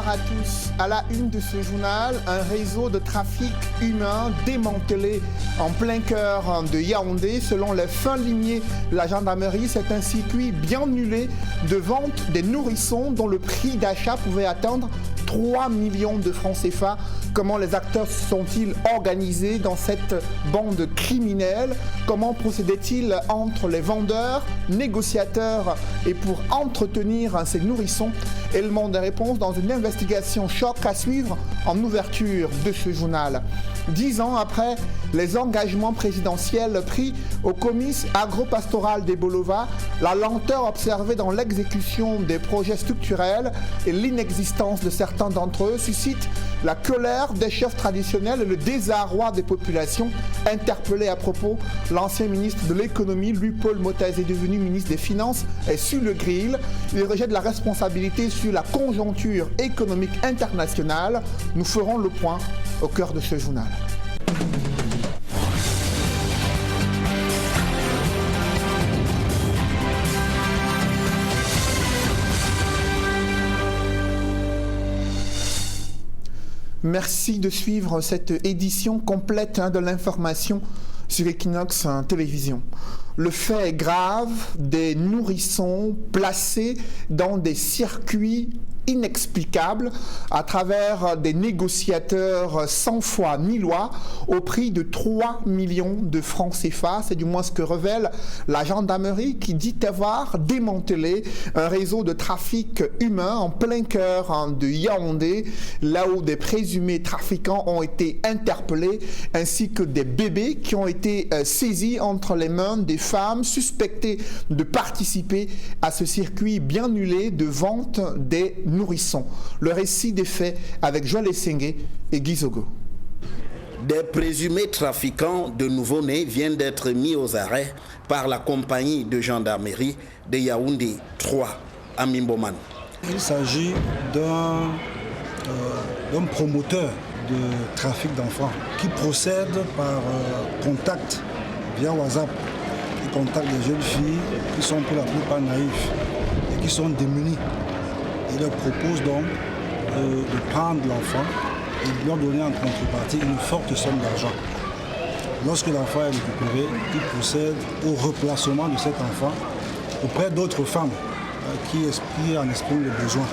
Bonsoir à tous. À la une de ce journal, un réseau de trafic humain démantelé en plein cœur de Yaoundé. Selon les fins limiers de la gendarmerie, c'est un circuit bien nulé de vente des nourrissons dont le prix d'achat pouvait atteindre 3 millions de francs CFA. Comment les acteurs sont-ils organisés dans cette bande criminelle? Comment procédait-il entre les vendeurs, négociateurs et pour entretenir ces nourrissons? Élément de réponse dans une investigation choc à suivre en ouverture de ce journal. 10 ans après les engagements présidentiels pris au comice agropastoral des Bolova, la lenteur observée dans l'exécution des projets structurels et l'inexistence de certains d'entre eux suscitent la colère des chefs traditionnels et le désarroi des populations. Interpellé à propos, l'ancien ministre de l'économie, Louis-Paul Motaz, est devenu ministre des Finances et sur le grill. Il rejette la responsabilité sur la conjoncture économique internationale. Nous ferons le point au cœur de ce journal. Merci de suivre cette édition complète de l'information sur Equinox Télévision. Le fait est grave, des nourrissons placés dans des circuits inexplicables à travers des négociateurs sans foi ni loi au prix de 3 millions de francs CFA. C'est du moins ce que révèle la gendarmerie qui dit avoir démantelé un réseau de trafic humain en plein cœur de Yaoundé, là où des présumés trafiquants ont été interpellés ainsi que des bébés qui ont été saisis entre les mains des femmes suspectées de participer à ce circuit bien nulé de vente des nourrissons. Le récit des faits avec Joël Essengue et Guy Zogo. Des présumés trafiquants de nouveau-nés viennent d'être mis aux arrêts par la compagnie de gendarmerie de Yaoundé 3 à Mimboman. Il s'agit d'un promoteur de trafic d'enfants qui procède par contact via WhatsApp. Il contacte des jeunes filles qui sont pour la plupart naïves et qui sont démunies. Il leur propose donc de prendre l'enfant et de leur donner en contrepartie une forte somme d'argent. Lorsque l'enfant est récupéré, il procède au replacement de cet enfant auprès d'autres femmes qui en expriment le besoin.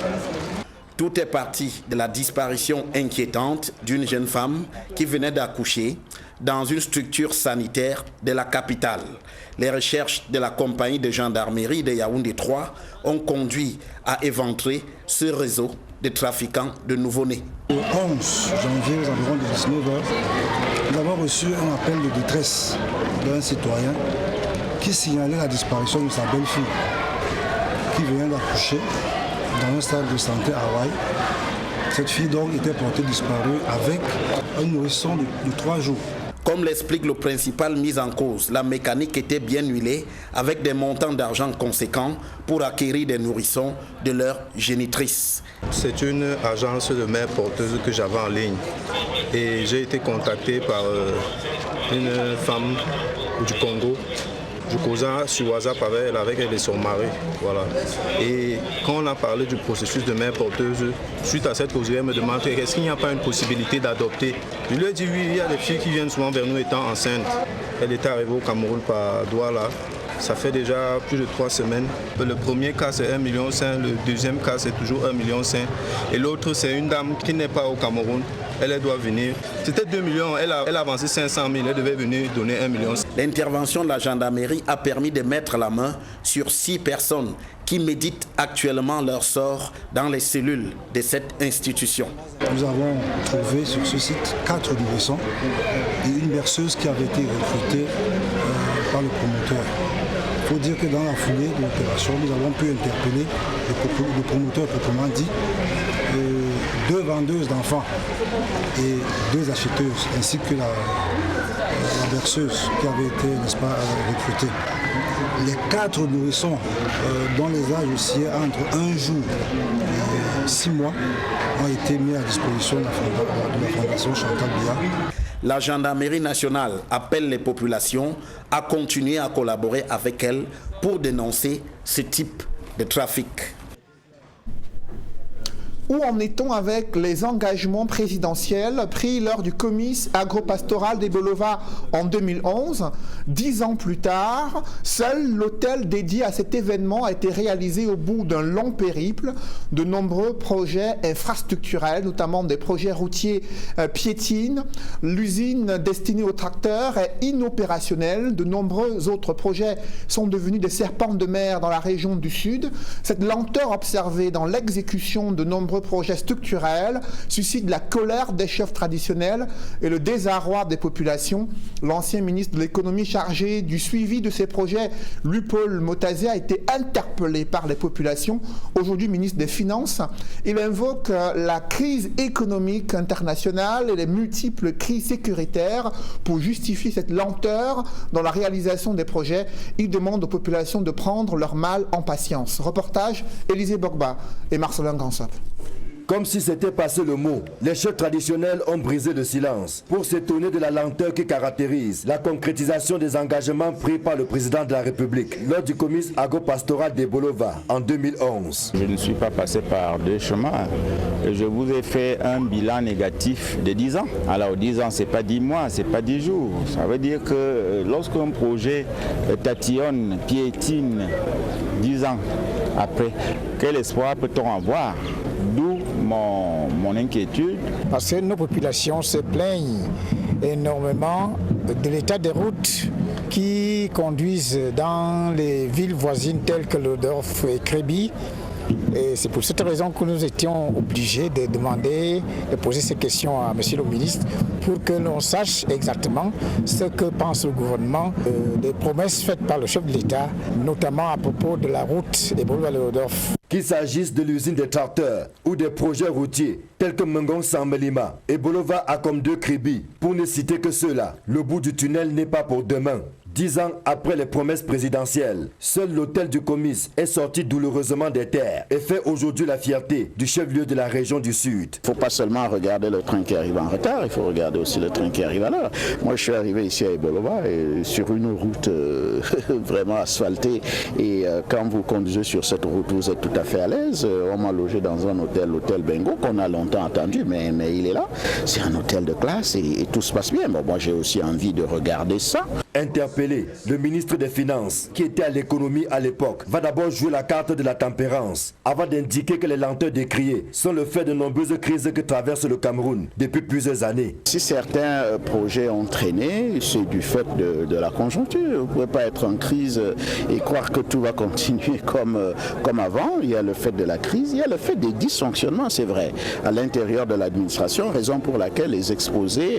Tout est parti de la disparition inquiétante d'une jeune femme qui venait d'accoucher dans une structure sanitaire de la capitale. Les recherches de la compagnie de gendarmerie de Yaoundé 3 ont conduit à éventrer ce réseau de trafiquants de nouveau-nés. Le 11 janvier, aux environs de 19h, nous avons reçu un appel de détresse d'un citoyen qui signalait la disparition de sa belle-fille qui venait d'accoucher dans un stade de santé à Hawaï. Cette fille donc était portée disparue avec un nourrisson de 3 jours. Comme l'explique le principal mis en cause, la mécanique était bien huilée avec des montants d'argent conséquents pour acquérir des nourrissons de leur génitrice. C'est une agence de mère porteuse que j'avais en ligne et j'ai été contacté par une femme du Congo. Je causais sur WhatsApp avec elle et son mari. Voilà. Et quand on a parlé du processus de mère porteuse, suite à cette causerie, elle me demande est-ce qu'il n'y a pas une possibilité d'adopter. Je lui ai dit oui, il y a des filles qui viennent souvent vers nous étant enceintes. Elle était arrivée au Cameroun par Douala. Ça fait déjà plus de 3 semaines. Le premier cas, c'est 1,5 million. Le deuxième cas, c'est toujours 1,5 million. Et l'autre, c'est une dame qui n'est pas au Cameroun. Elle doit venir. C'était 2 millions. Elle a avancé 500 000. Elle devait venir donner 1 million. L'intervention de la gendarmerie a permis de mettre la main sur 6 personnes qui méditent actuellement leur sort dans les cellules de cette institution. Nous avons trouvé sur ce site 4 nourrissons et une berceuse qui avait été recrutée par le promoteur. Il faut dire que dans la foulée de l'opération, nous avons pu interpeller le promoteur proprement dit, 2 vendeuses d'enfants et 2 acheteuses, ainsi que la berceuse qui avait été, n'est-ce pas, recrutée. Les 4 nourrissons dont les âges oscillaient entre 1 jour et 6 mois ont été mis à disposition de la Fondation Chantal Biya. La gendarmerie nationale appelle les populations à continuer à collaborer avec elle pour dénoncer ce type de trafic. Où en est-on avec les engagements présidentiels pris lors du comice agropastoral des Bolova en 2011? 10 ans plus tard, seul l'hôtel dédié à cet événement a été réalisé au bout d'un long périple. De nombreux projets infrastructurels, notamment des projets routiers piétinent. L'usine destinée aux tracteurs est inopérationnelle. De nombreux autres projets sont devenus des serpents de mer dans la région du Sud. Cette lenteur observée dans l'exécution de nombreux projets structurels suscite la colère des chefs traditionnels et le désarroi des populations. L'ancien ministre de l'économie chargé du suivi de ces projets, Lupaul Motazé, a été interpellé par les populations. Aujourd'hui ministre des Finances, il invoque la crise économique internationale et les multiples crises sécuritaires pour justifier cette lenteur dans la réalisation des projets. Il demande aux populations de prendre leur mal en patience. Reportage Élisée Bogba et Marcelin Gansop. Comme si c'était passé le mot, les chefs traditionnels ont brisé le silence pour s'étonner de la lenteur qui caractérise la concrétisation des engagements pris par le président de la République lors du comice agropastoral des Bolova en 2011. Je ne suis pas passé par deux chemins. Je vous ai fait un bilan négatif de 10 ans. Alors 10 ans, ce n'est pas 10 mois, ce n'est pas 10 jours. Ça veut dire que lorsqu'un projet tatillonne, piétine 10 ans après, quel espoir peut-on avoir? D'où mon inquiétude. Parce que nos populations se plaignent énormément de l'état des routes qui conduisent dans les villes voisines telles que Lodorf et Créby. Et c'est pour cette raison que nous étions obligés de demander, de poser ces questions à M. le ministre pour que l'on sache exactement ce que pense le gouvernement des promesses faites par le chef de l'État, notamment à propos de la route des Bolova-Lodorf. Qu'il s'agisse de l'usine des tracteurs ou des projets routiers tels que Mengon-Samelima et Bolova à comme 2 Kribi, pour ne citer que ceux-là, le bout du tunnel n'est pas pour demain. 10 ans après les promesses présidentielles, seul l'hôtel du comice est sorti douloureusement des terres et fait aujourd'hui la fierté du chef-lieu de la région du Sud. Il ne faut pas seulement regarder le train qui arrive en retard, il faut regarder aussi le train qui arrive à l'heure. Moi, je suis arrivé ici à Bolova sur une route vraiment asphaltée et quand vous conduisez sur cette route, vous êtes tout à fait à l'aise. On m'a logé dans un hôtel, l'hôtel Bengo, qu'on a longtemps attendu, mais il est là. C'est un hôtel de classe et tout se passe bien. Bon, moi, j'ai aussi envie de regarder ça. Interpellé, le ministre des Finances, qui était à l'économie à l'époque, va d'abord jouer la carte de la tempérance, avant d'indiquer que les lenteurs décriées sont le fait de nombreuses crises que traverse le Cameroun depuis plusieurs années. Si certains projets ont traîné, c'est du fait de la conjoncture. Vous ne pouvez pas être en crise et croire que tout va continuer comme avant. Il y a le fait de la crise, il y a le fait des dysfonctionnements, c'est vrai, à l'intérieur de l'administration, raison pour laquelle les exposés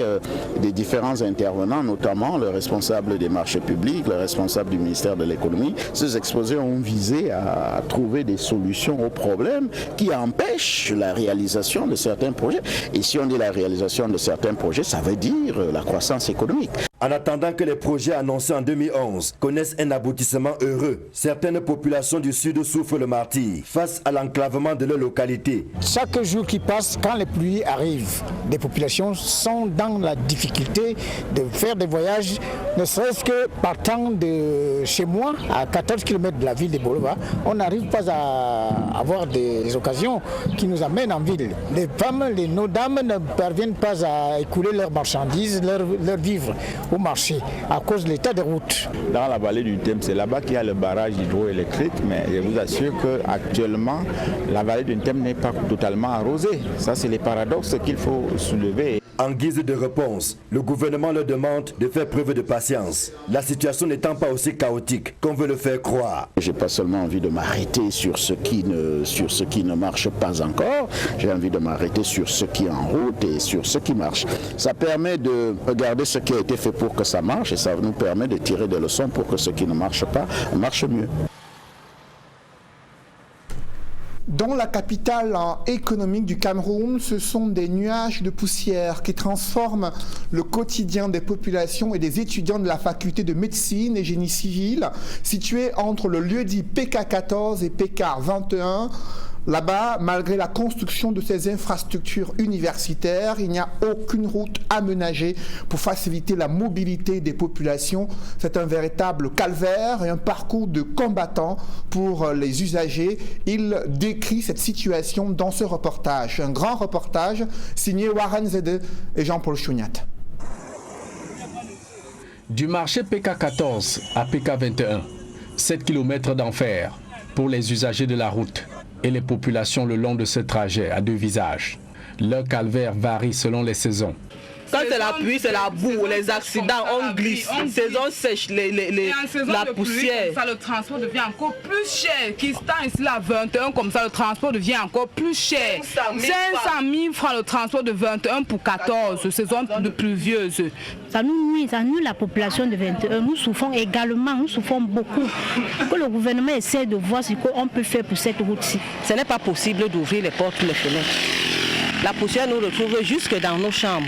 des différents intervenants, notamment le responsable des marchés publics, le responsable du ministère de l'économie, ces exposés ont visé à trouver des solutions aux problèmes qui empêchent la réalisation de certains projets. Et si on dit la réalisation de certains projets, ça veut dire la croissance économique. En attendant que les projets annoncés en 2011 connaissent un aboutissement heureux, certaines populations du Sud souffrent le martyre face à l'enclavement de leur localité. Chaque jour qui passe, quand les pluies arrivent, des populations sont dans la difficulté de faire des voyages, ne serait-ce que partant de chez moi, à 14 km de la ville de Bolova, on n'arrive pas à avoir des occasions qui nous amènent en ville. Les femmes, nos dames ne parviennent pas à écouler leurs marchandises, leurs vivres au marché à cause de l'état des routes. Dans la vallée du Thème, c'est là-bas qu'il y a le barrage hydroélectrique, mais je vous assure qu'actuellement, la vallée du Thème n'est pas totalement arrosée. Ça, c'est les paradoxes qu'il faut soulever. En guise de réponse, le gouvernement leur demande de faire preuve de patience, la situation n'étant pas aussi chaotique qu'on veut le faire croire. J'ai pas seulement envie de m'arrêter sur ce qui ne marche pas encore, j'ai envie de m'arrêter sur ce qui est en route et sur ce qui marche. Ça permet de regarder ce qui a été fait pour que ça marche et ça nous permet de tirer des leçons pour que ce qui ne marche pas marche mieux. Dans la capitale économique du Cameroun, ce sont des nuages de poussière qui transforment le quotidien des populations et des étudiants de la faculté de médecine et génie civil, située entre le lieu-dit PK14 et PK21. Là-bas, malgré la construction de ces infrastructures universitaires, il n'y a aucune route aménagée pour faciliter la mobilité des populations. C'est un véritable calvaire et un parcours de combattants pour les usagers. Il décrit cette situation dans ce reportage. Un grand reportage signé Warren Zede et Jean-Paul Chouniat. Du marché PK14 à PK21, 7 km d'enfer pour les usagers de la route et les populations le long de ce trajet à deux visages. Leur calvaire varie selon les saisons. Quand c'est la pluie, c'est la boue, les accidents, on glisse. Saison sèche, la poussière. Ça, le transport devient encore plus cher. Qui está ici à 21, comme ça, le transport devient encore plus cher. 500 000 francs le transport de 21 pour 14, saison de pluvieuse. Ça nous nuit, la population de 21. Nous souffrons également, nous souffrons beaucoup. Que le gouvernement essaie de voir ce qu'on peut faire pour cette route-ci. Ce n'est pas possible d'ouvrir les portes, les fenêtres. La poussière nous retrouve jusque dans nos chambres.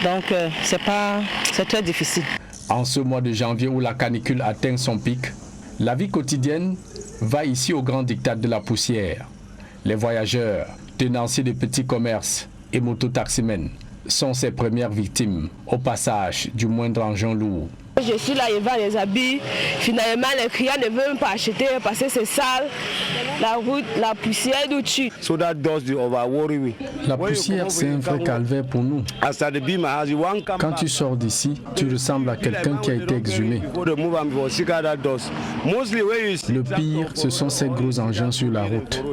Donc c'est très difficile. En ce mois de janvier où la canicule atteint son pic, la vie quotidienne va ici au grand diktat de la poussière. Les voyageurs, tenanciers de petits commerces et mototaximens sont ses premières victimes au passage du moindre engin lourd. Je suis là, il vend les habits. Finalement, les clients ne veulent pas acheter parce que c'est sale. La route, la poussière nous tue. La poussière, c'est un vrai calvaire pour nous. Quand tu sors d'ici, tu ressembles à quelqu'un qui a été exhumé. Le pire, ce sont ces gros engins sur la route.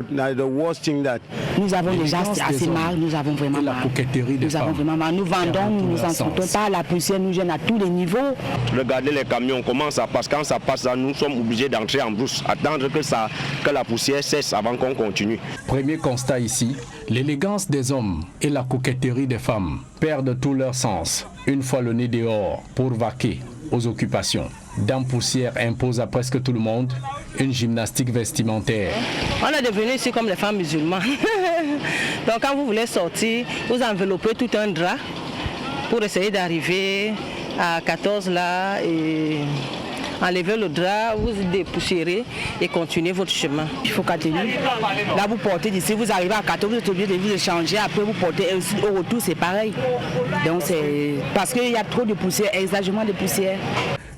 Nous avons déjà assez mal, nous avons vraiment mal. La coquetterie des femmes. Nous vendons, nous ne nous en sortons pas. La poussière nous gêne à tous les niveaux. Regardez les camions, comment ça passe. Quand ça passe là, nous sommes obligés d'entrer en brousse, attendre que la poussière cesse avant qu'on continue. Premier constat ici, l'élégance des hommes et la coquetterie des femmes perdent tout leur sens une fois le nez dehors pour vaquer aux occupations. Dame Poussière impose à presque tout le monde une gymnastique vestimentaire. On est devenu ici comme les femmes musulmanes. Donc quand vous voulez sortir, vous enveloppez tout un drap pour essayer d'arriver à 14 là et enlever le drap, vous dépoussiérez et continuez votre chemin. Il faut qu'à tenir. Là vous portez d'ici, vous arrivez à 14, vous êtes obligé de vous échanger, après vous portez au retour, c'est pareil. Donc c'est parce qu'il y a trop de poussière, exagérément de poussière.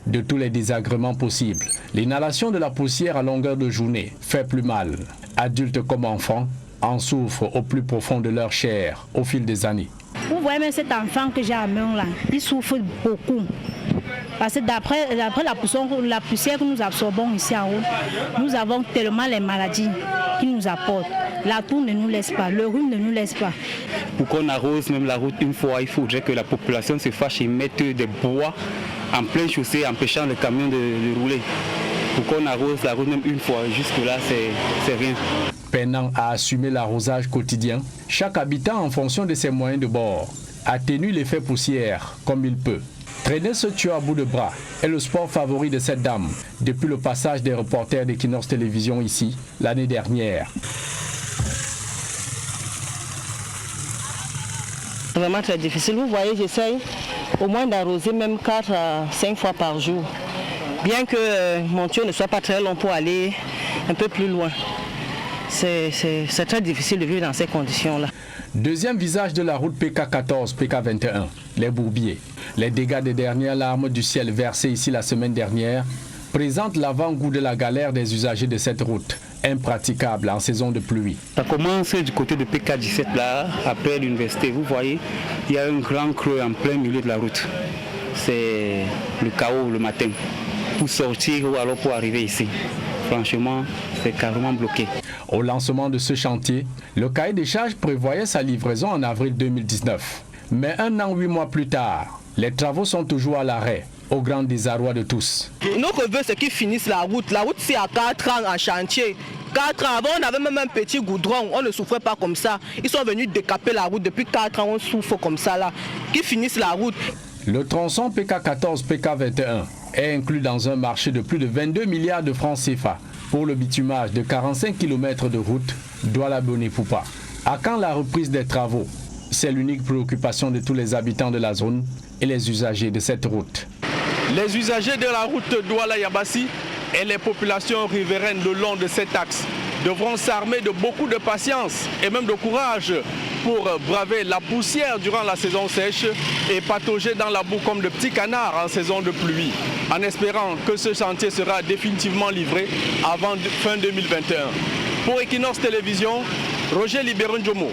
De tous les désagréments possibles, l'inhalation de la poussière à longueur de journée fait plus mal. Adultes comme enfants en souffrent au plus profond de leur chair au fil des années. Vous voyez même cet enfant que j'ai à main là, il souffre beaucoup. Parce que d'après la poussière que nous absorbons ici en haut, nous avons tellement les maladies qu'ils nous apportent. La toux ne nous laisse pas, le rhume ne nous laisse pas. Pour qu'on arrose même la route une fois, il faudrait que la population se fâche et mette des bois en pleine chaussée, empêchant le camion de rouler. Pour qu'on arrose la route même une fois, jusque-là, c'est rien. Peinant à assumer l'arrosage quotidien, chaque habitant, en fonction de ses moyens de bord, atténue l'effet poussière comme il peut. Traîner ce tuyau à bout de bras est le sport favori de cette dame depuis le passage des reporters d'Equinox Télévision ici l'année dernière. Vraiment très difficile. Vous voyez, j'essaye au moins d'arroser même 4 à 5 fois par jour. Bien que mon tuyau ne soit pas très long pour aller un peu plus loin. C'est très difficile de vivre dans ces conditions-là. Deuxième visage de la route PK14, PK21, les bourbiers. Les dégâts des dernières larmes du ciel versées ici la semaine dernière présentent l'avant-goût de la galère des usagers de cette route, impraticable en saison de pluie. Ça commence du côté de PK17 là, après l'université. Vous voyez, il y a un grand creux en plein milieu de la route. C'est le chaos le matin. Pour sortir ou alors pour arriver ici. Franchement, c'est carrément bloqué. Au lancement de ce chantier, le cahier des charges prévoyait sa livraison en avril 2019. Mais 1 an, 8 mois plus tard, les travaux sont toujours à l'arrêt, au grand désarroi de tous. Notre vœu, c'est qu'ils finissent la route. La route, c'est à 4 ans en chantier. 4 ans avant, on avait même un petit goudron. On ne souffrait pas comme ça. Ils sont venus décaper la route. Depuis 4 ans, on souffre comme ça là. Qu'ils finissent la route. Le tronçon PK14, PK21 est inclus dans un marché de plus de 22 milliards de francs CFA pour le bitumage de 45 km de route Douala-Boné-Poupa. À quand la reprise des travaux? C'est l'unique préoccupation de tous les habitants de la zone et les usagers de cette route. Les usagers de la route Douala-Yabassi et les populations riveraines le long de cet axe devront s'armer de beaucoup de patience et même de courage pour braver la poussière durant la saison sèche et patauger dans la boue comme de petits canards en saison de pluie, en espérant que ce chantier sera définitivement livré avant fin 2021. Pour Equinox Télévision, Roger Libéron-Djomo,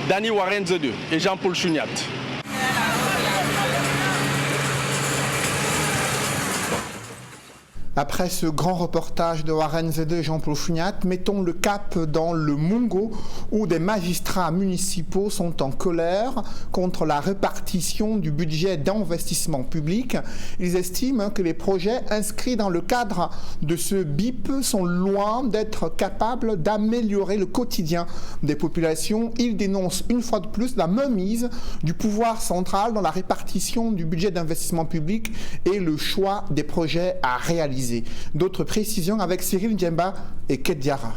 Dani Warenze 2 et Jean-Paul Chouniat. Après ce grand reportage de Warren Zede et Jean-Paul Chouniat, mettons le cap dans le Mungo où des magistrats municipaux sont en colère contre la répartition du budget d'investissement public. Ils estiment que les projets inscrits dans le cadre de ce BIP sont loin d'être capables d'améliorer le quotidien des populations. Ils dénoncent une fois de plus la mainmise du pouvoir central dans la répartition du budget d'investissement public et le choix des projets à réaliser. D'autres précisions avec Cyril Djemba et Kediara.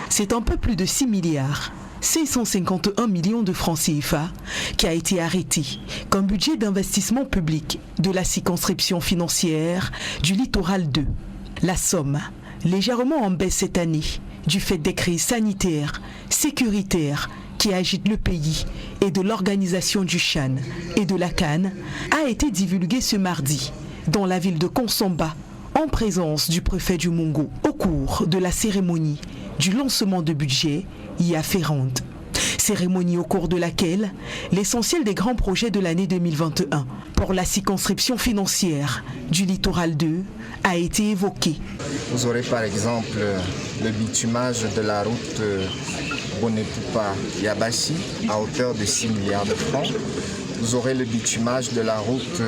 C'est un peu plus de 6 milliards, 651 millions de francs CFA qui a été arrêté comme budget d'investissement public de la circonscription financière du littoral 2. La somme, légèrement en baisse cette année, du fait des crises sanitaires, sécuritaires qui agitent le pays et de l'organisation du CHAN et de la CAN, a été divulguée ce mardi dans la ville de Konsomba, en présence du préfet du Mungo, au cours de la cérémonie du lancement de budget y afférente. Cérémonie au cours de laquelle l'essentiel des grands projets de l'année 2021 pour la circonscription financière du littoral 2 a été évoqué. Vous aurez par exemple le bitumage de la route Bonepupa-Yabashi à hauteur de 6 milliards de francs. Vous aurez le bitumage de la route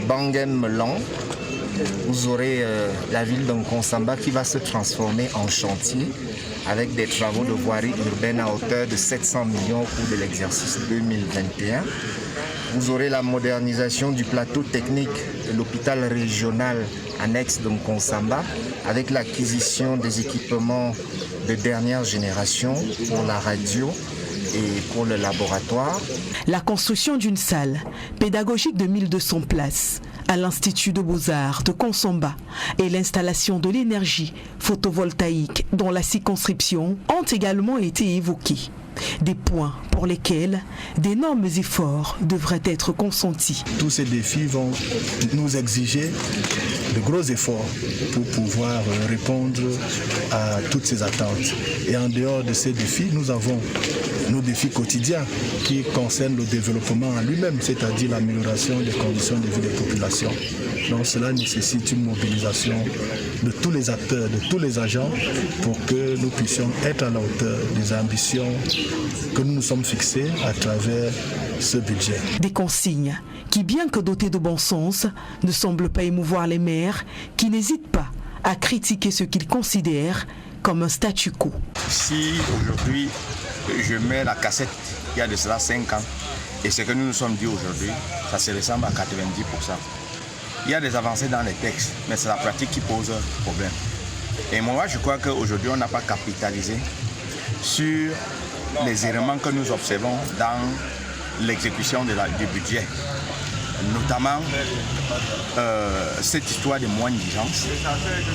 Bangem-Melon. Vous aurez la ville d'Nkonsamba qui va se transformer en chantier avec des travaux de voirie urbaine à hauteur de 700 millions au cours de l'exercice 2021. Vous aurez la modernisation du plateau technique de l'hôpital régional annexe d'Nkonsamba avec l'acquisition des équipements de dernière génération pour la radio et pour le laboratoire. La construction d'une salle pédagogique de 1200 places à l'Institut de Beaux-Arts de Konsomba et l'installation de l'énergie photovoltaïque dans la circonscription ont également été évoqués. Des points pour lesquels d'énormes efforts devraient être consentis. Tous ces défis vont nous exiger de gros efforts pour pouvoir répondre à toutes ces attentes. Et en dehors de ces défis, nous avons nos défis quotidiens qui concernent le développement en lui-même, c'est-à-dire l'amélioration des conditions de vie des populations. Donc cela nécessite une mobilisation de tous les acteurs, de tous les agents pour que nous puissions être à la hauteur des ambitions que nous nous sommes fixées à travers ce budget. Des consignes qui, bien que dotées de bon sens, ne semblent pas émouvoir les maires qui n'hésitent pas à critiquer ce qu'ils considèrent comme un statu quo. Si aujourd'hui je mets la cassette il y a de cela 5 ans et ce que nous nous sommes dit aujourd'hui, ça se ressemble à 90%. Il y a des avancées dans les textes, mais c'est la pratique qui pose problème. Et moi, je crois qu'aujourd'hui, on n'a pas capitalisé sur les éléments que nous observons dans l'exécution du budget. Notamment cette histoire de moins d'urgence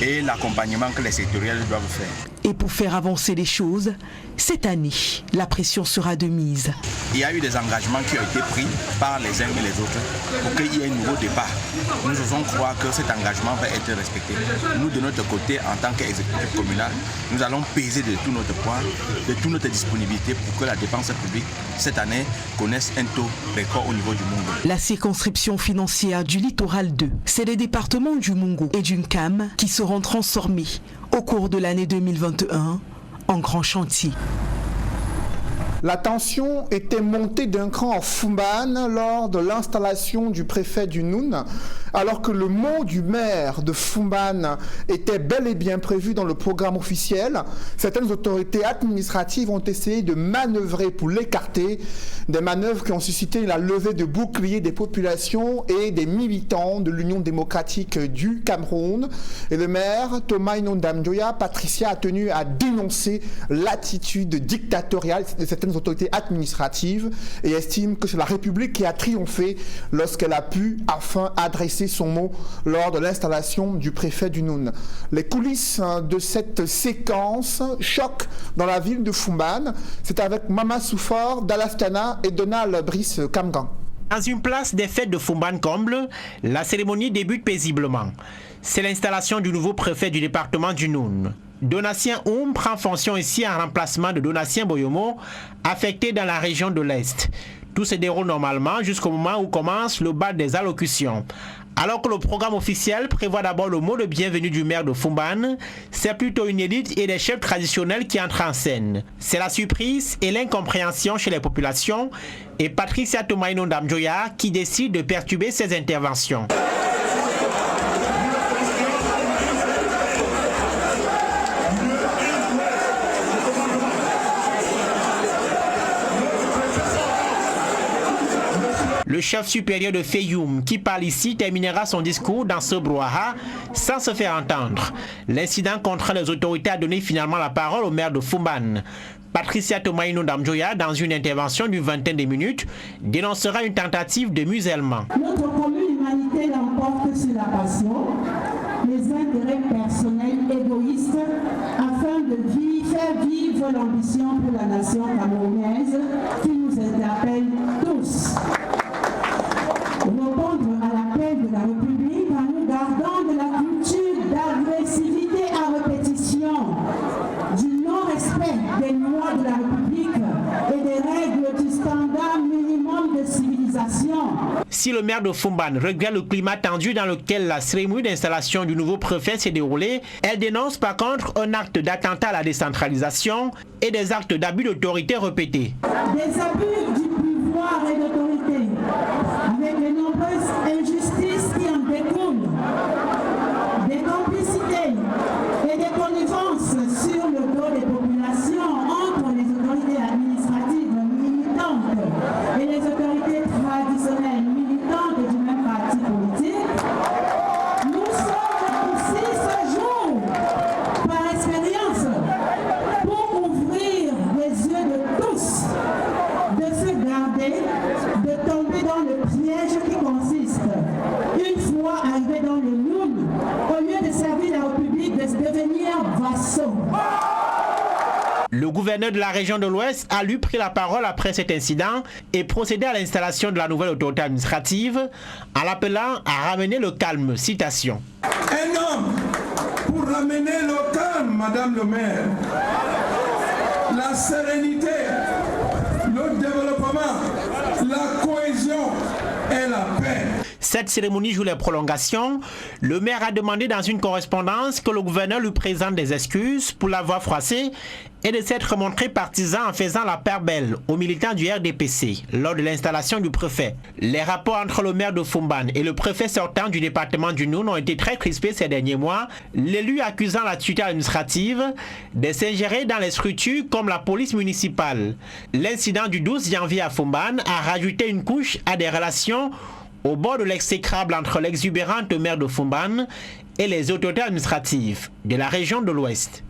et l'accompagnement que les sectoriels doivent faire. Et pour faire avancer les choses, cette année, la pression sera de mise. Il y a eu des engagements qui ont été pris par les uns et les autres pour qu'il y ait un nouveau départ. Nous osons croire que cet engagement va être respecté. Nous, de notre côté, en tant qu'exécutif communal, nous allons peser de tout notre poids, de toute notre disponibilité pour que la dépense publique, cette année, connaisse un taux record au niveau du Mungo. La circonscription financière du littoral 2, c'est les départements du Mungo et du Nkam qui seront transformés au cours de l'année 2021 en grand chantier. La tension était montée d'un cran en Fumban lors de l'installation du préfet du Noun, alors que le mot du maire de Fumban était bel et bien prévu dans le programme officiel. Certaines autorités administratives ont essayé de manœuvrer pour l'écarter, des manœuvres qui ont suscité la levée de boucliers des populations et des militants de l'Union démocratique du Cameroun. Et le maire, Thomas Inondam Joya, Patricia, a tenu à dénoncer l'attitude dictatoriale de certaines certaines autorités administratives et estime que c'est la République qui a triomphé lorsqu'elle a pu enfin adresser son mot lors de l'installation du préfet du Noun. Les coulisses de cette séquence choc dans la ville de Foumban, c'est avec Mama Soufor, Dalastana et Donald Brice Kamgan. Dans une place des fêtes de Foumban-Comble, la cérémonie débute paisiblement. C'est l'installation du nouveau préfet du département du Noun. Donatien Oum prend fonction ici en remplacement de Donatien Boyomo, affecté dans la région de l'Est. Tout se déroule normalement jusqu'au moment où commence le bal des allocutions. Alors que le programme officiel prévoit d'abord le mot de bienvenue du maire de Foumban, c'est plutôt une élite et des chefs traditionnels qui entrent en scène. C'est la surprise et l'incompréhension chez les populations et Patricia Tomaino Ndamjoya qui décide de perturber ces interventions. Le chef supérieur de Feyoum, qui parle ici, terminera son discours dans ce brouhaha sans se faire entendre. L'incident contraint les autorités à donner finalement la parole au maire de Foumban. Patricia Tomaino Ndamjoya, dans une intervention d'une vingtaine de minutes, dénoncera une tentative de musellement. Notre commune humanité l'emporte sur la passion, les intérêts personnels égoïstes, afin de faire vivre l'ambition pour la nation camerounaise qui nous interpelle tous. Répondre à l'appel de la République en nous gardant de la culture d'agressivité à répétition, du non-respect des lois de la République et des règles du standard minimum de civilisation. Si le maire de Foumban regrette le climat tendu dans lequel la cérémonie d'installation du nouveau préfet s'est déroulée, elle dénonce par contre un acte d'attentat à la décentralisation et des actes d'abus d'autorité répétés. Des abus du pouvoir et d'autorité, avec les nombreuses injustices qui en découlent, des complicités et des connivences sur le dos des populations entre les autorités administratives militantes et les autorités traditionnelles militantes du même parti politique. Nous sommes ici ce jour, par expérience, pour ouvrir les yeux de tous, de se garder, de tomber dans le piège qui consiste, une fois arrivé dans le Noun, au lieu de servir la République, de se devenir vassaux. Le gouverneur de la région de l'Ouest a lui pris la parole après cet incident et procédé à l'installation de la nouvelle autorité administrative en l'appelant à ramener le calme. Citation. Un homme pour ramener le calme, Madame le maire, la sérénité, le développement, la cohésion et la paix. Cette cérémonie joue les prolongations. Le maire a demandé dans une correspondance que le gouverneur lui présente des excuses pour l'avoir froissé et de s'être montré partisan en faisant la paire belle aux militants du RDPC lors de l'installation du préfet. Les rapports entre le maire de Foumban et le préfet sortant du département du Noun ont été très crispés ces derniers mois, l'élu accusant la tutelle administrative de s'ingérer dans les structures comme la police municipale. L'incident du 12 janvier à Foumban a rajouté une couche à des relations au bord de l'exécrable entre l'exubérante maire de Foumban et les autorités administratives de la région de l'Ouest.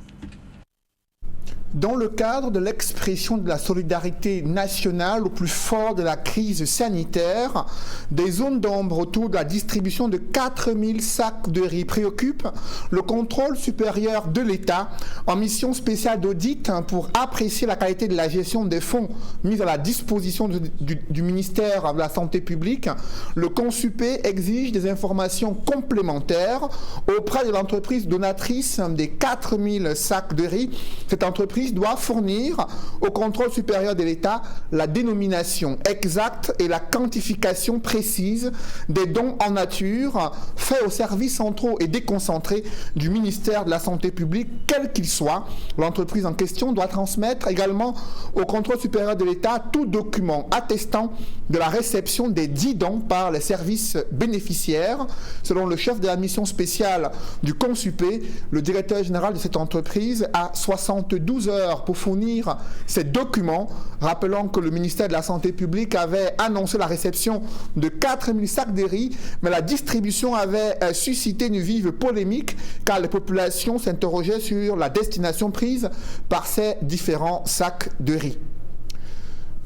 Dans le cadre de l'expression de la solidarité nationale au plus fort de la crise sanitaire, des zones d'ombre autour de la distribution de 4000 sacs de riz préoccupent le contrôle supérieur de l'État en mission spéciale d'audit pour apprécier la qualité de la gestion des fonds mis à la disposition du ministère de la Santé publique. Le Consupé exige des informations complémentaires auprès de l'entreprise donatrice des 4000 sacs de riz. Cette entreprise doit fournir au contrôle supérieur de l'État la dénomination exacte et la quantification précise des dons en nature faits aux services centraux et déconcentrés du ministère de la Santé publique, quel qu'il soit. L'entreprise en question doit transmettre également au contrôle supérieur de l'État tout document attestant de la réception des 10 dons par les services bénéficiaires. Selon le chef de la mission spéciale du Consupé, le directeur général de cette entreprise a 72 heures pour fournir ces documents, rappelant que le ministère de la Santé publique avait annoncé la réception de 4000 sacs de riz, mais la distribution avait suscité une vive polémique car les populations s'interrogeaient sur la destination prise par ces différents sacs de riz.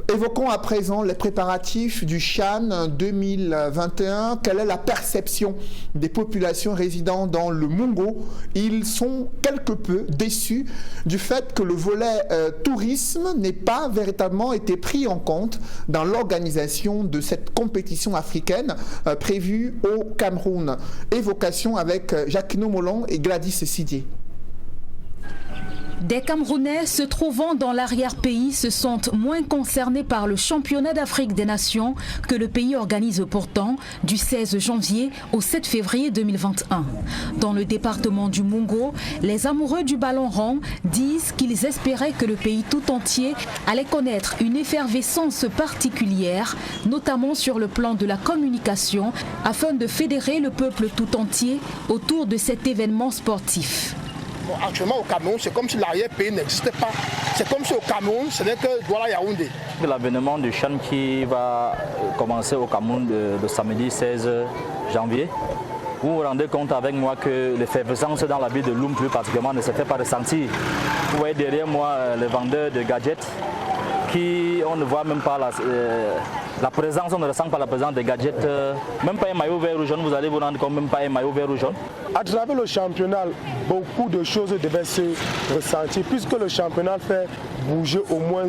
Évoquons à présent les préparatifs du CHAN 2021. Quelle est la perception des populations résidant dans le Mungo? Ils sont quelque peu déçus du fait que le volet tourisme n'ait pas véritablement été pris en compte dans l'organisation de cette compétition africaine prévue au Cameroun. Évocation avec Jacquino Molon et Gladys Sidier. Des Camerounais se trouvant dans l'arrière-pays se sentent moins concernés par le championnat d'Afrique des Nations que le pays organise pourtant du 16 janvier au 7 février 2021. Dans le département du Mungo, les amoureux du ballon rond disent qu'ils espéraient que le pays tout entier allait connaître une effervescence particulière, notamment sur le plan de la communication, afin de fédérer le peuple tout entier autour de cet événement sportif. Actuellement au Cameroun, c'est comme si l'arrière-pays n'existait pas. C'est comme si au Cameroun, ce n'est que Douala Yaoundé. L'avènement du CHAN qui va commencer au Cameroun le samedi 16 janvier. Vous vous rendez compte avec moi que l'effervescence dans la ville de Loum plus particulièrement ne se fait pas ressentir. Vous voyez derrière moi les vendeurs de gadgets qui, on ne voit même pas la présence, on ne ressent pas la présence des gadgets. Même pas un maillot vert ou jaune, vous allez vous rendre compte, même pas un maillot vert ou jaune. À travers le championnat, beaucoup de choses devaient se ressentir, puisque le championnat fait bouger au moins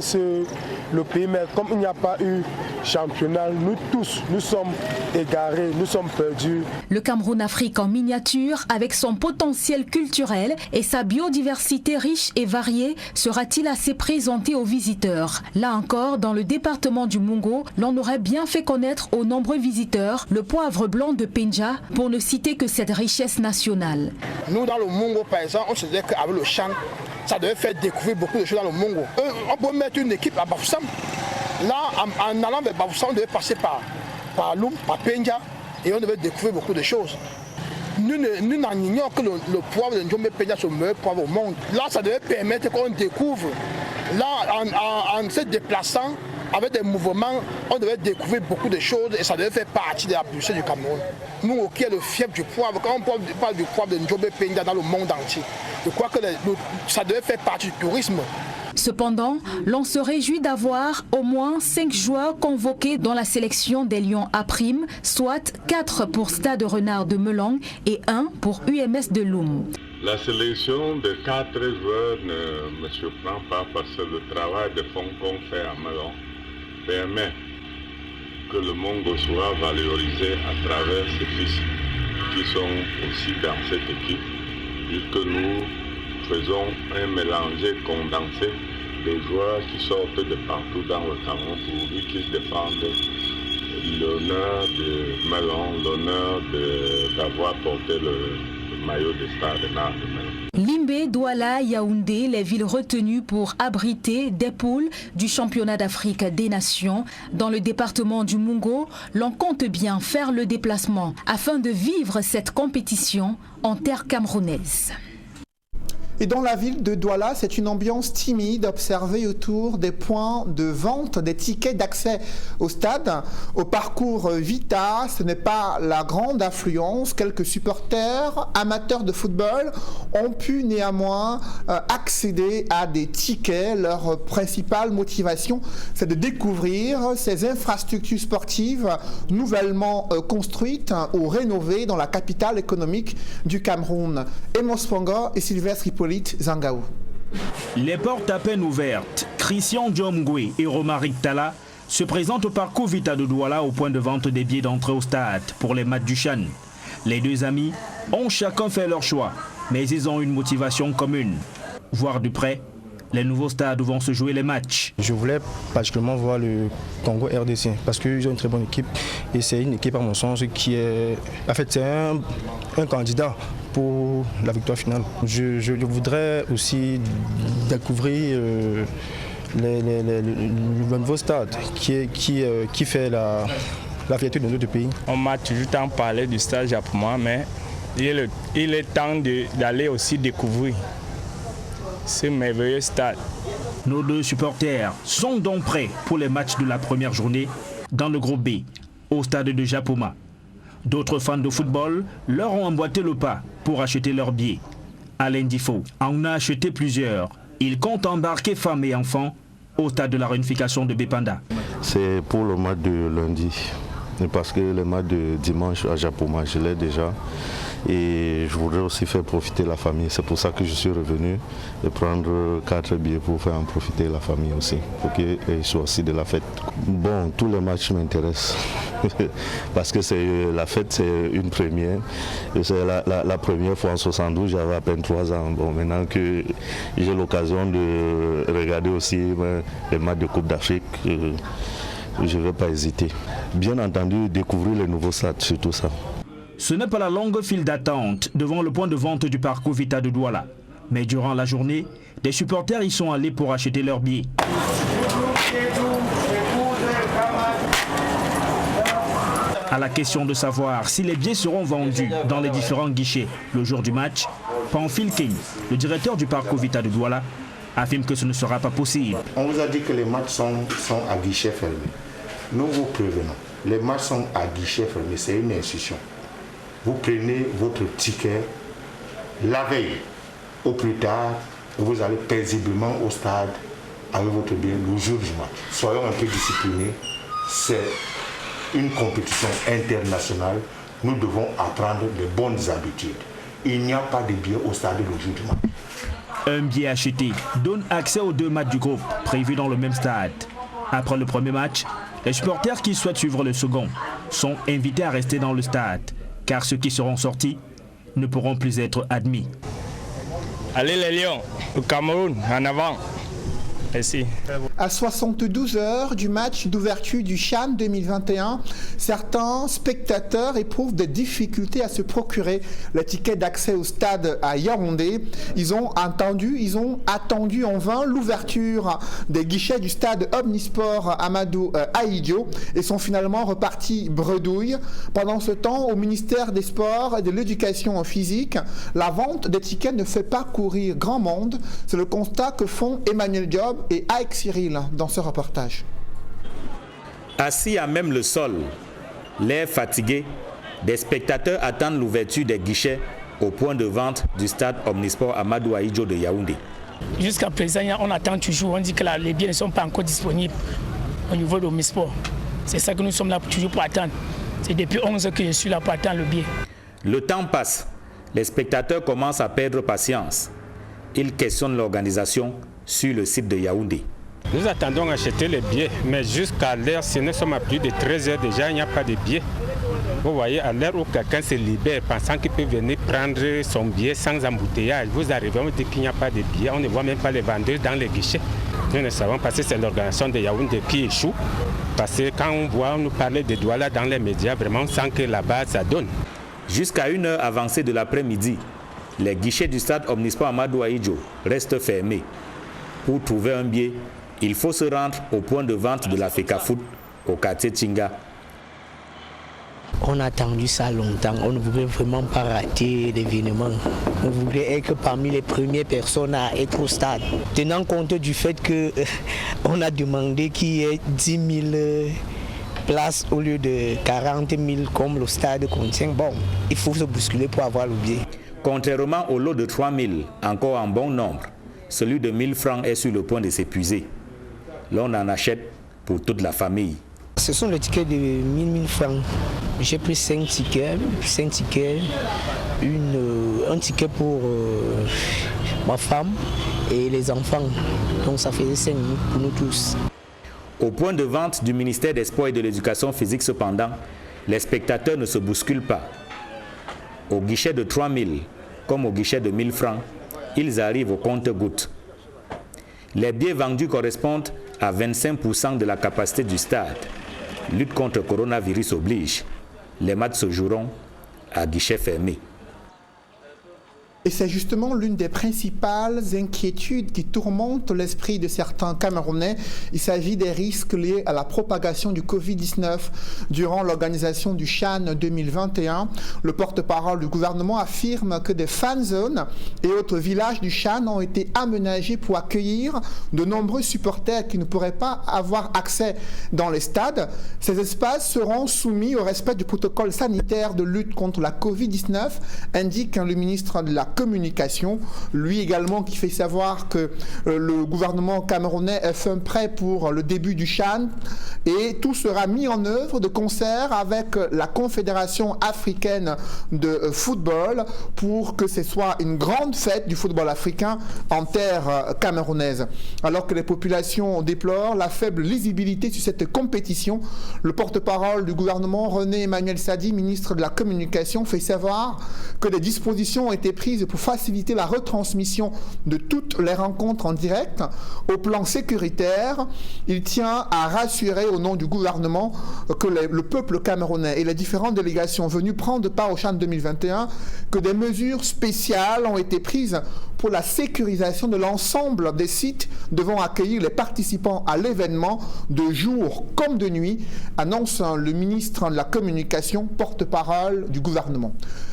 le pays. Mais comme il n'y a pas eu championnat, nous tous, nous sommes égarés, nous sommes perdus. Le Cameroun-Afrique en miniature, avec son potentiel culturel et sa biodiversité riche et variée, sera-t-il assez présenté aux visiteurs? Là encore, dans le département du Mungo, l'on aurait bien fait connaître aux nombreux visiteurs le poivre blanc de Penja, pour ne citer que cette richesse nationale. Nous, dans le Mungo, par exemple, on se disait qu'avec le CHAN, ça devait faire découvrir beaucoup de choses dans le Mungo. On peut mettre une équipe à Bafoussam. Là, en allant vers Bafoussam, on devait passer par Loum, par Penja, et on devait découvrir beaucoup de choses. Nous n'en ignorons que le poivre de Njombe Penja, c'est le meilleur poivre au monde. Là, ça devait permettre qu'on découvre. Là, en se déplaçant, avec des mouvements, on devait découvrir beaucoup de choses et ça devait faire partie de la publicité du Cameroun. Nous, qui est le fief du poivre, quand on parle du poivre de Njombe Penja dans le monde entier, je crois que ça devait faire partie du tourisme. Cependant, l'on se réjouit d'avoir au moins 5 joueurs convoqués dans la sélection des Lions A', soit 4 pour Stade Renard de Melong et 1 pour UMS de Loum. La sélection de 4 joueurs ne me surprend pas parce que le travail de fond qu'on fait à Melong permet que le Mungo soit valorisé à travers ces fils qui sont aussi dans cette équipe, puisque nous faisons un mélanger condensé des joueurs qui sortent de partout dans le Cameroun pourvu qu'ils défendent l'honneur de Melong, l'honneur d'avoir porté le maillot de Stade Renard de Melong. Limbe, Douala, Yaoundé, les villes retenues pour abriter des poules du championnat d'Afrique des Nations. Dans le département du Mungo, l'on compte bien faire le déplacement afin de vivre cette compétition en terre camerounaise. Et dans la ville de Douala, c'est une ambiance timide observée autour des points de vente des tickets d'accès au stade. Au parcours Vita, ce n'est pas la grande affluence. Quelques supporters, amateurs de football, ont pu néanmoins accéder à des tickets. Leur principale motivation, c'est de découvrir ces infrastructures sportives nouvellement construites ou rénovées dans la capitale économique du Cameroun. Emos Pongo et Sylvestre Hippolyte Zangaou. Les portes à peine ouvertes, Christian Diomgwe et Romaric Tala se présentent au parcours Vita de Douala au point de vente des billets d'entrée au stade pour les matchs du CHAN. Les deux amis ont chacun fait leur choix, mais ils ont une motivation commune. Voir de près les nouveaux stades où vont se jouer les matchs. Je voulais particulièrement voir le Congo RDC parce qu'ils ont une très bonne équipe et c'est une équipe à mon sens qui est... En fait, c'est un candidat pour la victoire finale. Je voudrais aussi découvrir le nouveau stade qui fait la fierté de notre pays. On m'a toujours tant parlé du stade japonais, mais il est temps d'aller aussi découvrir ce merveilleux stade. Nos deux supporters sont donc prêts pour les matchs de la première journée dans le groupe B, au stade de Japoma. D'autres fans de football leur ont emboîté le pas pour acheter leurs billets. Alain Difo en a acheté plusieurs. Il compte embarquer femmes et enfants au stade de la réunification de Bépanda. C'est pour le match de lundi, parce que le match de dimanche à Japoma, je l'ai déjà. Et je voudrais aussi faire profiter la famille. C'est pour ça que je suis revenu et prendre 4 billets pour faire en profiter la famille aussi, pour qu'ils soient aussi de la fête. Bon, tous les matchs m'intéressent parce que la fête, c'est une première. C'est la première fois en 72, j'avais à peine 3 ans. Bon, maintenant que j'ai l'occasion de regarder aussi les matchs de Coupe d'Afrique, je ne vais pas hésiter. Bien entendu, découvrir les nouveaux stades, surtout ça. Ce n'est pas la longue file d'attente devant le point de vente du parcours Vita de Douala. Mais durant la journée, des supporters y sont allés pour acheter leurs billets. À la question de savoir si les billets seront vendus dans les différents guichets le jour du match, Pamphile King, le directeur du parcours Vita de Douala, affirme que ce ne sera pas possible. On vous a dit que les matchs sont à guichet fermé. Nous vous prévenons, les matchs sont à guichet fermé, c'est une institution. Vous prenez votre ticket la veille, au plus tard, vous allez paisiblement au stade avec votre billet le jour du match. Soyons un peu disciplinés, c'est une compétition internationale, nous devons apprendre les bonnes habitudes. Il n'y a pas de billet au stade le jour du match. Un billet acheté donne accès aux 2 matchs du groupe prévus dans le même stade. Après le premier match, les supporters qui souhaitent suivre le second sont invités à rester dans le stade, car ceux qui seront sortis ne pourront plus être admis. Allez les Lions, au Cameroun, en avant. Merci. À 72 heures du match d'ouverture du CHAN 2021, certains spectateurs éprouvent des difficultés à se procurer le ticket d'accès au stade à Yaoundé. Ils ont attendu en vain l'ouverture des guichets du stade Omnisport Amadou Ahidjo et sont finalement repartis bredouille. Pendant ce temps, au ministère des Sports et de l'Éducation physique, la vente des tickets ne fait pas courir grand monde. C'est le constat que font Emmanuel Diop et Aïk Cyril dans ce reportage. Assis à même le sol, l'air fatigué, des spectateurs attendent l'ouverture des guichets au point de vente du stade Omnisport Amadou Ahidjo de Yaoundé. Jusqu'à présent, on attend toujours, on dit que les billets ne sont pas encore disponibles au niveau de l'Omnisport. C'est ça que nous sommes là toujours pour attendre. C'est depuis 11 heures que je suis là pour attendre le billet. Le temps passe, les spectateurs commencent à perdre patience. Ils questionnent l'organisation sur le site de Yaoundé. Nous attendons acheter les billets, mais jusqu'à l'heure, si nous sommes à plus de 13 heures déjà, il n'y a pas de billets. Vous voyez, à l'heure où quelqu'un se libère, pensant qu'il peut venir prendre son billet sans embouteillage, vous arrivez, on dit qu'il n'y a pas de billets, on ne voit même pas les vendeurs dans les guichets. Nous ne savons pas si c'est l'organisation de Yaoundé qui échoue, parce que quand on voit nous parler de Douala dans les médias, vraiment on sent que là-bas ça donne. Jusqu'à une heure avancée de l'après-midi, les guichets du stade Omnisport Amadou Ahidjo restent fermés. Pour trouver un billet, il faut se rendre au point de vente de la FECAFOOT au quartier Tchinga. On a attendu ça longtemps, on ne voulait vraiment pas rater l'événement. On voulait être parmi les premières personnes à être au stade. Tenant compte du fait qu'on a demandé qu'il y ait 10 000 places au lieu de 40 000 comme le stade contient, bon, il faut se bousculer pour avoir le billet. Contrairement au lot de 3 000, encore en bon nombre, celui de 1 000 francs est sur le point de s'épuiser. L'on en achète pour toute la famille. Ce sont les tickets de 1 000 francs. J'ai pris 5 tickets, un ticket pour ma femme et les enfants. Donc ça faisait 5 minutes pour nous tous. Au point de vente du ministère des Sports et de l'Éducation physique cependant, les spectateurs ne se bousculent pas. Au guichet de 3 000, comme au guichet de 1 000 francs, ils arrivent au compte-gouttes. Les billets vendus correspondent à 25% de la capacité du stade. Lutte contre le coronavirus oblige. Les matchs se joueront à guichet fermé. Et c'est justement l'une des principales inquiétudes qui tourmentent l'esprit de certains Camerounais. Il s'agit des risques liés à la propagation du Covid-19 durant l'organisation du CHAN 2021. Le porte-parole du gouvernement affirme que des fan zones et autres villages du CHAN ont été aménagés pour accueillir de nombreux supporters qui ne pourraient pas avoir accès dans les stades. Ces espaces seront soumis au respect du protocole sanitaire de lutte contre la Covid-19, indique le ministre de la communication, lui également qui fait savoir que le gouvernement camerounais est fin prêt pour le début du CHAN et tout sera mis en œuvre de concert avec la Confédération africaine de football pour que ce soit une grande fête du football africain en terre camerounaise. Alors que les populations déplorent la faible lisibilité sur cette compétition, le porte-parole du gouvernement, René Emmanuel Sadi, ministre de la Communication, fait savoir que des dispositions ont été prises pour faciliter la retransmission de toutes les rencontres en direct. Au plan sécuritaire, il tient à rassurer au nom du gouvernement que le peuple camerounais et les différentes délégations venues prendre part au CHAN 2021, que des mesures spéciales ont été prises pour la sécurisation de l'ensemble des sites devant accueillir les participants à l'événement de jour comme de nuit, annonce le ministre de la Communication, porte-parole du gouvernement.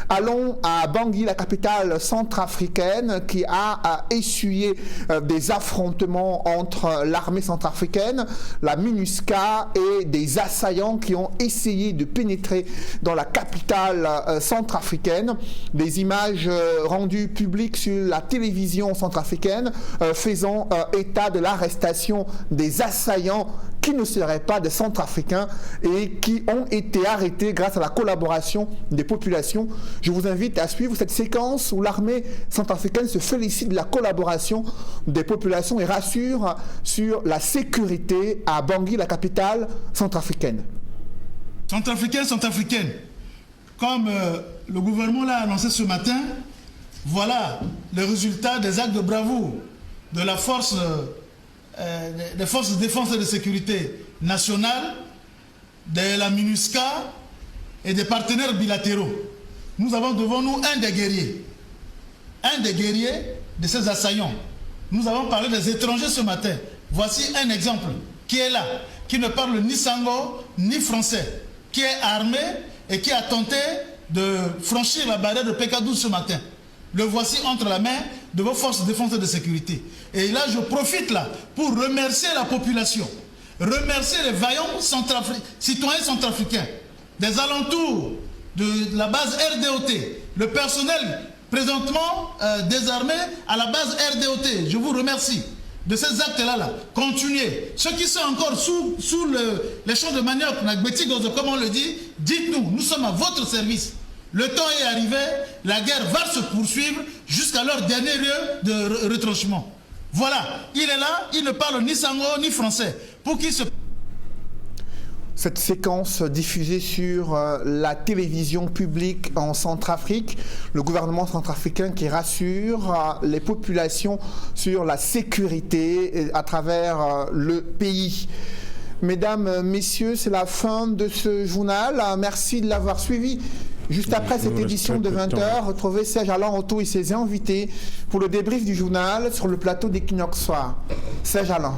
Allons à Bangui, la capitale centrafricaine, qui a essuyé des affrontements entre l'armée centrafricaine, la MINUSCA et des assaillants qui ont essayé de pénétrer dans la capitale centrafricaine. Des images rendues publiques sur la télévision centrafricaine faisant état de l'arrestation des assaillants qui ne seraient pas des Centrafricains et qui ont été arrêtés grâce à la collaboration des populations. Je vous invite à suivre cette séquence où l'armée centrafricaine se félicite de la collaboration des populations et rassure sur la sécurité à Bangui, la capitale centrafricaine. Centrafricaines, comme le gouvernement l'a annoncé ce matin, voilà le résultat des actes de bravoure de la force des forces de défense et de sécurité nationales, de la MINUSCA et des partenaires bilatéraux. Nous avons devant nous un des guerriers de ces assaillants. Nous avons parlé des étrangers ce matin. Voici un exemple qui est là, qui ne parle ni sango ni français, qui est armé et qui a tenté de franchir la barrière de PK12 ce matin. Le voici entre la main de vos forces de défense et de sécurité. Et là, je profite là pour remercier la population, remercier les vaillants citoyens centrafricains, des alentours de la base RDOT, le personnel présentement désarmé à la base RDOT. Je vous remercie de ces actes-là. Continuez. Ceux qui sont encore sous les champs de manioc, comme on le dit, dites-nous, nous sommes à votre service. Le temps est arrivé, la guerre va se poursuivre jusqu'à leur dernier lieu de retranchement. Voilà, il est là, il ne parle ni sango ni français. Pour qui se... Cette séquence diffusée sur la télévision publique en Centrafrique, le gouvernement centrafricain qui rassure les populations sur la sécurité à travers le pays. Mesdames, messieurs, c'est la fin de ce journal. Merci de l'avoir suivi. Juste après cette édition de 20h, retrouvez Serge Allan Otto et ses invités pour le débrief du journal sur le plateau d'Equinox Soir. Serge Allan.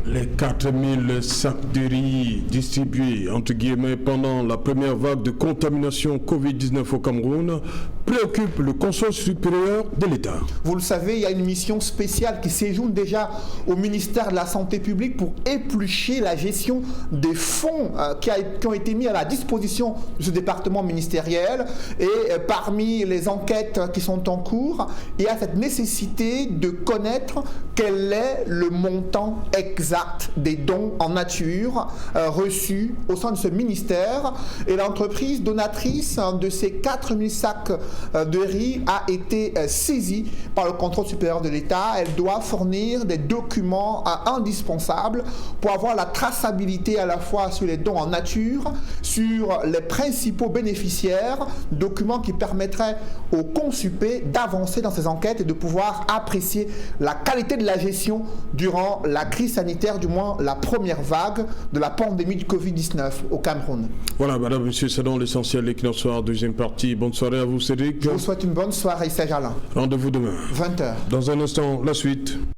Les 4000 sacs de riz distribués entre guillemets pendant la première vague de contamination Covid-19 au Cameroun préoccupent le Conseil supérieur de l'État. Vous le savez, il y a une mission spéciale qui séjourne déjà au ministère de la Santé publique pour éplucher la gestion des fonds qui ont été mis à la disposition de ce département ministériel. Et parmi les enquêtes qui sont en cours, il y a cette nécessité de connaître quel est le montant exact des dons en nature reçus au sein de ce ministère. Et l'entreprise donatrice de ces 4000 sacs de riz a été saisie par le contrôle supérieur de l'État. Elle doit fournir des documents indispensables pour avoir la traçabilité à la fois sur les dons en nature, sur les principaux bénéficiaires, documents qui permettraient au Consupé d'avancer dans ces enquêtes et de pouvoir apprécier la qualité de la gestion durant la crise sanitaire, du moins la première vague de la pandémie du Covid-19 au Cameroun. Voilà, madame, monsieur, c'est donc l'essentiel de l'Equinox Soir, deuxième partie. Bonne soirée à vous, Cédric. Je vous souhaite une bonne soirée, Serge Alain. Rendez-vous demain. 20h. Dans un instant, la suite.